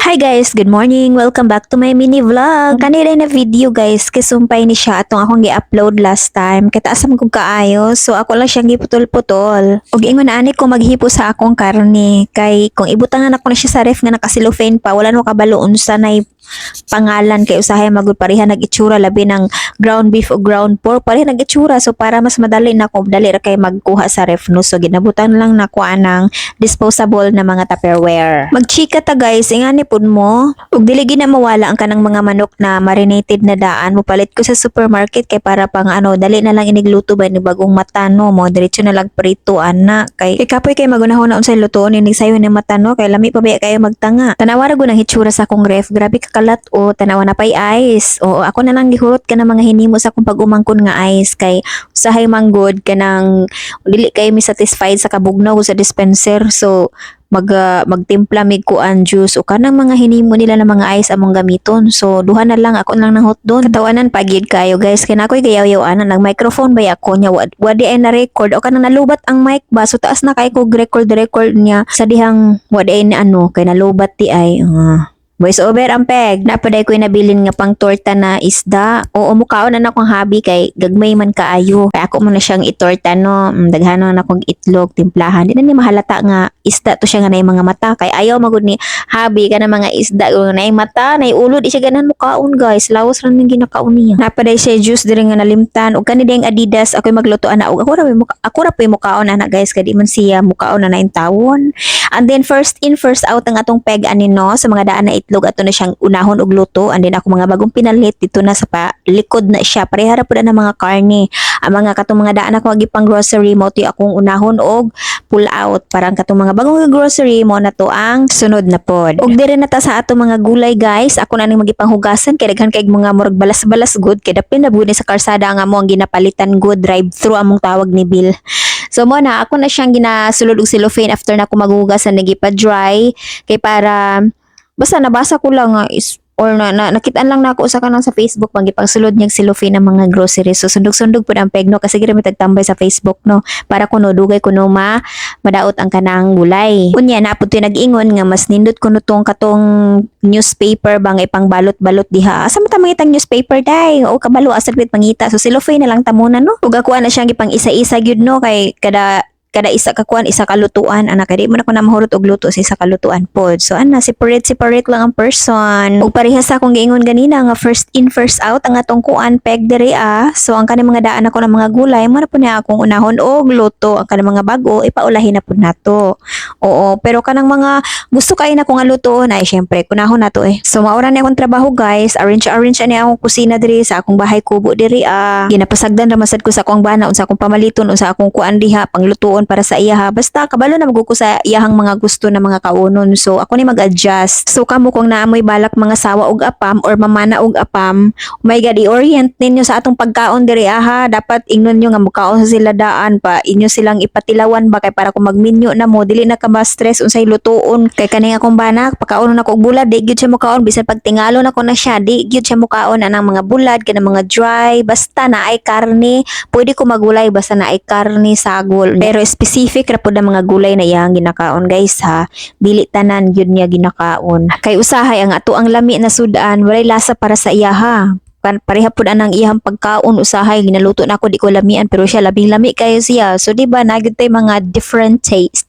Hi guys, good morning. Welcome back to my mini vlog. Kanila na video guys, kisumpay ni siya atong akong gi-upload last time. Kitaasam kong kaayo, so ako lang siyang giputol-putol. Og ingon na ani ko maghipo sa akong karne kay kung ibutangan ako na siya sa ref nga nakasilofane pa, wala no kabalo unsa nay pangalan kay usahay magud pareha nag-itsura labi ng ground beef o ground pork pareha nag-itsura, so para mas madali na ko dali ra kay magkuha sa ref no, so ginabutan lang na ko anang disposable na mga Tupperware. Magchika ta guys, ingani pud mo ug dili gina mawala ang kanang mga manok na marinated na daan mo palit ko sa supermarket kay para pang dali na lang inigluto ba ni bagong mata no, mo diretso na lang prito ana kay kapoy kay magunahon na unsay lutoon ni sayo ni mata no, kay lami pa ba kayo magtanga. Tanawa ra gud ang hitsura sa akong ref, grabe ka kalat o tanawa na pay ice. O ako na lang gihurot ka ng mga hinimo sa akong pag-umangkon nga ice kay usahay manggod kanang dili kay mi satisfied sa kabugnaw sa dispenser, so magtimpla mig kuan juice o kanang mga hinimo nila ng mga ice among gamiton, so duha na lang ako lang nang hot doon. Katawanan pagid kayo guys kay nakoy gayaw-yawan nag microphone ba ako nya wadi ay na record o kanang nalubat ang mic ba, so taas na kay ko record niya sa dihang wadi ay na kay nalubat ti ay voice over ang peg. Napaday ko nabilin nga pang torta na isda. Oo, mukaon na akong hobby kay gagmay man kaayo. Kaya ako muna siyang itorta no. Daghano na akong itlog, timplahan. Di na ni mahalata nga isda to siya nga na mga mata. Kay ayaw magud ni hobby ka na mga isda. Na mata, na ulo. Di siya ganan mukaon guys. Lawas rin yung ginakaon niya. Napaday siya juice diri nga nalimtan. O kanina yung Adidas. Ako'y maglutoan na. Ako ra pa yung mukaon na guys. Kaya di man siya mukaon na in tawon. And then first in, first out ang atong peg no. Sa mga daan na itlog ato na siyang unahon og luto, and then ako mga bagong pinalit dito na sa likod na siya parehara pud na mga karne. Ang mga katong mga daan ako gipang grocery mo ti akong unahon og pull out, parang katong mga bagong grocery mo na to ang sunod na pod. Og dire na ta sa ato mga gulay guys, ako na ning magipanghugasan kay daghan kay mga murag balas-balas good kay dapin na bud sa karsada nga mo ang ginapalitan good drive through among tawag ni Bill. So mo na ako na siyang ginasulod og cellophane after na ako maghugasan nagipa-dry kay para basta nabasa ko lang or nakitaan lang na ako sa kanang sa Facebook pang sulod niyang cellophane ng mga groceries. So sundog-sundog po ang peg no kasi gira mi tagtambay sa Facebook no para kuno dugay kuno madaot ang kanang gulay. Unya na pud nag-ingon nga mas nindot kuno tong katong newspaper bang ipang balot-balot diha. Asa man ta mangitang newspaper day? O kabalo asa pit pangita. So cellophane na lang tamunan no. Ug ako na siyang gipang isa-isa gyud no kay kada isa ka kuan isa kalutuan ana kay di mo na ko na mahurot og luto sa isa kalutuan pod, so separate lang ang person. Ug parehas sa akong giingon ganina nga first in first out ang atong kuan peg diri so ang kanang mga daan ako ng mga gulay mo na po niya akong unahon og luto, ang kanang mga bago ipaulahin na pud nato. Oo, pero kanang mga gusto kay na ko nga lutoon ay syempre kunahon nato so maura ni akong trabaho guys, arrange ani akong kusina diri sa akong bahay kubo diri ginapasagdan ra masad ko sa akong bana unsa akong pamaliton unsa akong kuan diha panglutoon para sa iya basta kabalo na maguko sa iyahang mga gusto na mga kaunon, so ako ni mag-adjust. So kamo kung naamoy balak mga sawa og apam or mamana og apam, oh my god, i-orient ninyo sa atong pagkaon diri dapat ingnon nyo nga mukaon sa sila daan pa inyo silang ipatilawan ba kay para kung magminyo na mo dili na ka ma-stress unsay lutoon kay kaning akong banak pagkaon na ko og bulad di gyud siya mukaon bisan pag tingalo na ko na siya di gyud siya mukaon anang mga bulad kanang mga dry basta na ay karne pwede ko magulay basta na ay karne sagol, pero specific ra pud ang mga gulay na iyang ginakaon guys dili tanan gyud niya ginakaon kay usahay ang ato ang lami na sudan walay lasa para sa iya pareha pud anang iyang pagkaon usahay ginaluto na ako di ko lamian pero siya labing lami kayo siya, so di ba nagyud tay mga different taste.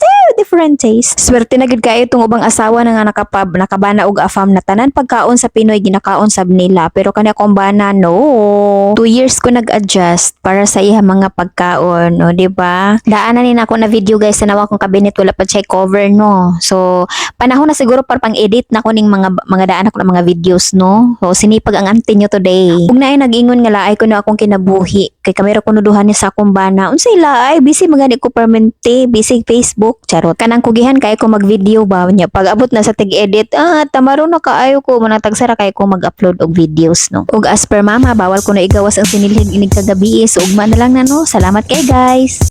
Swerte na gid kayo itong ubang asawa na nga nakabana og afam na tanan pagkaon sa Pinoy ginakaon sab nila, pero kani akong bana no 2 years ko nag-adjust para sa iya mga pagkaon di ba? Daanan ni nako na video guys sa nawa kong cabinet wala pa siya cover no, so panahon na siguro para pang edit na ko ning mga daan ako ng mga videos no, so sinipag ang auntie nyo today. Ug naay nag-ingon nga laay ko na akong kinabuhi kay kamera ko nuduhan ni sa akong bana unsay laay busy magani ko permanente busy Facebook charot kanang kugihan kay ko mag-video ba nya pag abot na sa tig-edit tamaro na kaayo ko manatagsara kay ko mag-upload og videos no. Ug as per mama bawal ko na igawas ang sinilhig inig kagabi, so ugma na lang na no. Salamat kay guys.